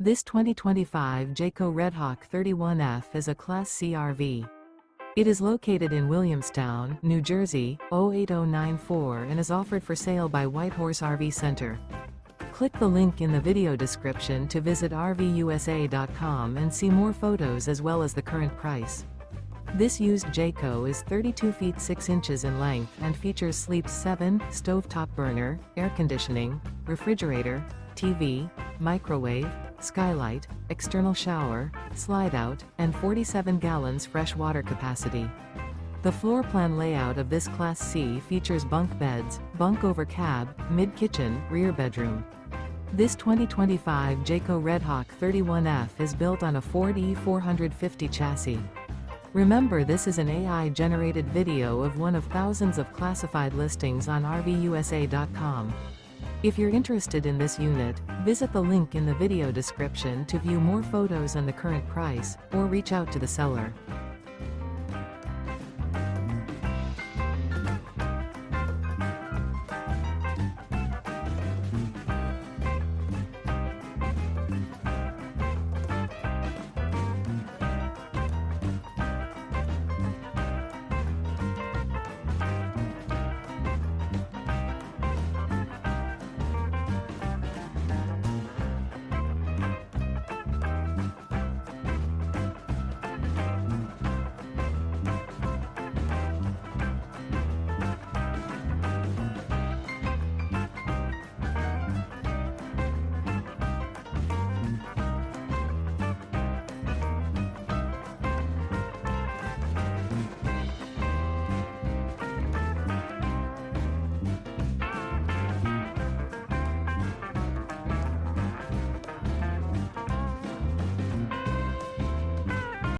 This 2025 Jayco Redhawk 31F is a Class C RV. It is located in Williamstown, New Jersey, 08094 and is offered for sale by Whitehorse RV Center. Click the link in the video description to visit RVUSA.com and see more photos as well as the current price. This used Jayco is 32 feet 6 inches in length and features sleeps 7, stovetop burner, air conditioning, refrigerator, TV, microwave, skylight, external shower, slide-out, and 47 gallons fresh water capacity. The floor plan layout of this Class C features bunk beds, bunk over cab, mid-kitchen, rear bedroom. This 2025 Jayco Redhawk 31F is built on a Ford E450 chassis. Remember, this is an AI-generated video of one of thousands of classified listings on RVUSA.com. If you're interested in this unit, visit the link in the video description to view more photos and the current price, or reach out to the seller.